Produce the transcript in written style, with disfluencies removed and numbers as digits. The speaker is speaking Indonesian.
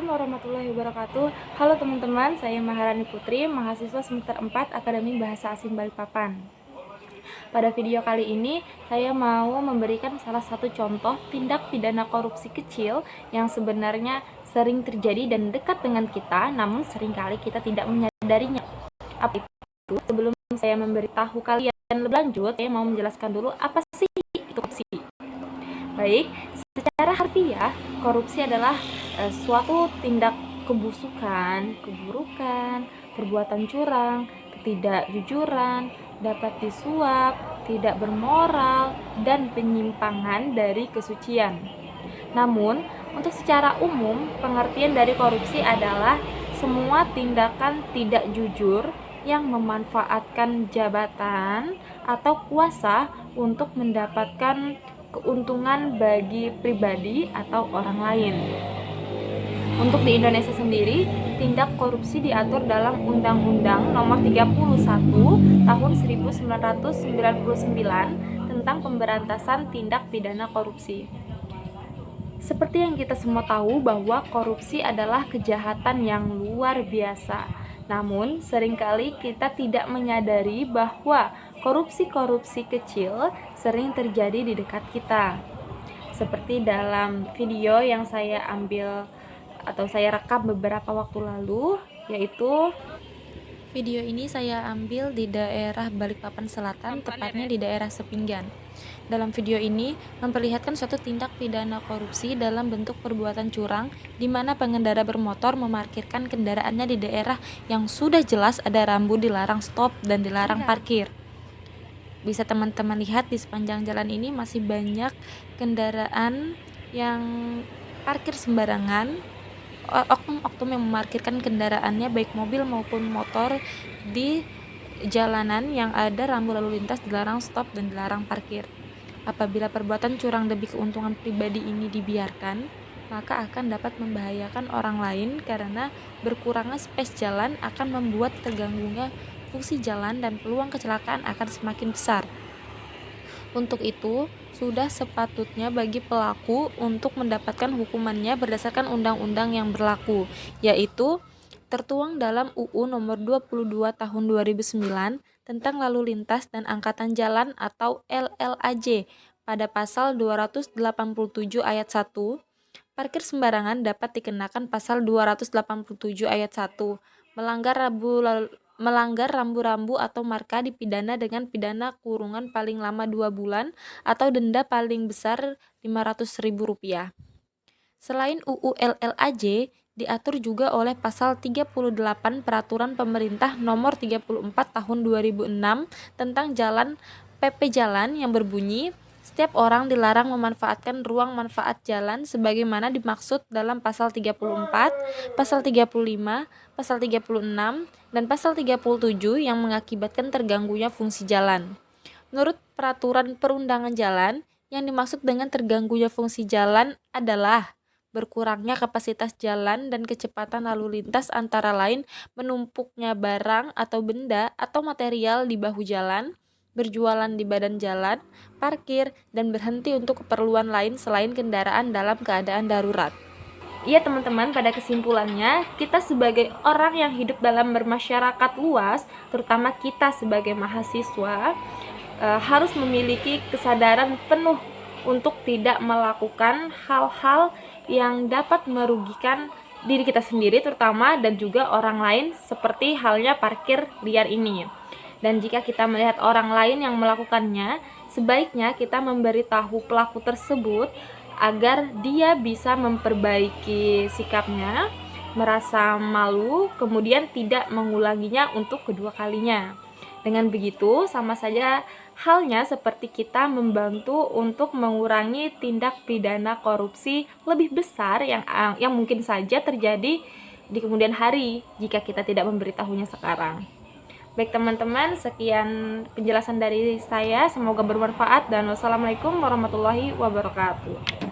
Assalamualaikum warahmatullahi wabarakatuh. Halo teman-teman, saya Maharani Putri, mahasiswa semester 4 Akademi Bahasa Asing Balikpapan. Pada video kali ini, saya mau memberikan salah satu contoh tindak pidana korupsi kecil yang sebenarnya sering terjadi dan dekat dengan kita, namun seringkali kita tidak menyadarinya. Apa itu? Sebelum saya memberitahu kalian lebih lanjut, saya mau menjelaskan dulu apa sih itu korupsi. Baik, secara harfiah, korupsi adalah suatu tindak kebusukan, keburukan, perbuatan curang, ketidakjujuran, dapat disuap, tidak bermoral, dan penyimpangan dari kesucian. Namun, untuk secara umum, pengertian dari korupsi adalah semua tindakan tidak jujur yang memanfaatkan jabatan atau kuasa untuk mendapatkan keuntungan bagi pribadi atau orang lain. Untuk di Indonesia sendiri, tindak korupsi diatur dalam Undang-Undang Nomor 31 Tahun 1999 tentang pemberantasan tindak pidana korupsi. Seperti yang kita semua tahu bahwa korupsi adalah kejahatan yang luar biasa. Namun, seringkali kita tidak menyadari bahwa korupsi-korupsi kecil sering terjadi di dekat kita. Seperti dalam video yang saya ambil atau saya rekam beberapa waktu lalu, yaitu video ini saya ambil di daerah Balikpapan Selatan, tepatnya di daerah Sepinggan. Dalam video ini memperlihatkan suatu tindak pidana korupsi dalam bentuk perbuatan curang di mana pengendara bermotor memarkirkan kendaraannya di daerah yang sudah jelas ada rambu dilarang stop dan dilarang parkir. Bisa teman-teman lihat di sepanjang jalan ini masih banyak kendaraan yang parkir sembarangan, oknum-oknum yang memarkirkan kendaraannya baik mobil maupun motor di jalanan yang ada rambu lalu lintas dilarang stop dan dilarang parkir. Apabila perbuatan curang demi keuntungan pribadi ini dibiarkan, maka akan dapat membahayakan orang lain karena berkurangnya space jalan akan membuat terganggunya fungsi jalan dan peluang kecelakaan akan semakin besar. Untuk itu, sudah sepatutnya bagi pelaku untuk mendapatkan hukumannya berdasarkan undang-undang yang berlaku, yaitu tertuang dalam UU Nomor 22 Tahun 2009 tentang Lalu Lintas dan Angkatan Jalan atau LLAJ pada pasal 287 ayat 1. Parkir sembarangan dapat dikenakan pasal 287 ayat 1. Melanggar rambu-rambu atau marka dipidana dengan pidana kurungan paling lama 2 bulan atau denda paling besar Rp500.000. Selain UU LLAJ, diatur juga oleh pasal 38 Peraturan Pemerintah Nomor 34 Tahun 2006 tentang Jalan PP Jalan yang berbunyi, setiap orang dilarang memanfaatkan ruang manfaat jalan sebagaimana dimaksud dalam pasal 34, pasal 35, pasal 36, dan pasal 37 yang mengakibatkan terganggunya fungsi jalan. Menurut Peraturan Perundangan Jalan, yang dimaksud dengan terganggunya fungsi jalan adalah berkurangnya kapasitas jalan dan kecepatan lalu lintas antara lain menumpuknya barang atau benda atau material di bahu jalan, berjualan di badan jalan, parkir, dan berhenti untuk keperluan lain selain kendaraan dalam keadaan darurat. Iya teman-teman, pada kesimpulannya, kita sebagai orang yang hidup dalam bermasyarakat luas, terutama kita sebagai mahasiswa, harus memiliki kesadaran penuh untuk tidak melakukan hal-hal yang dapat merugikan diri kita sendiri terutama dan juga orang lain seperti halnya parkir liar ini. Dan jika kita melihat orang lain yang melakukannya, sebaiknya kita memberitahu pelaku tersebut agar dia bisa memperbaiki sikapnya, merasa malu, kemudian tidak mengulanginya untuk kedua kalinya. Dengan begitu, sama saja halnya seperti kita membantu untuk mengurangi tindak pidana korupsi lebih besar yang mungkin saja terjadi di kemudian hari jika kita tidak memberitahunya sekarang. Baik teman-teman, sekian penjelasan dari saya, semoga bermanfaat dan wassalamualaikum warahmatullahi wabarakatuh.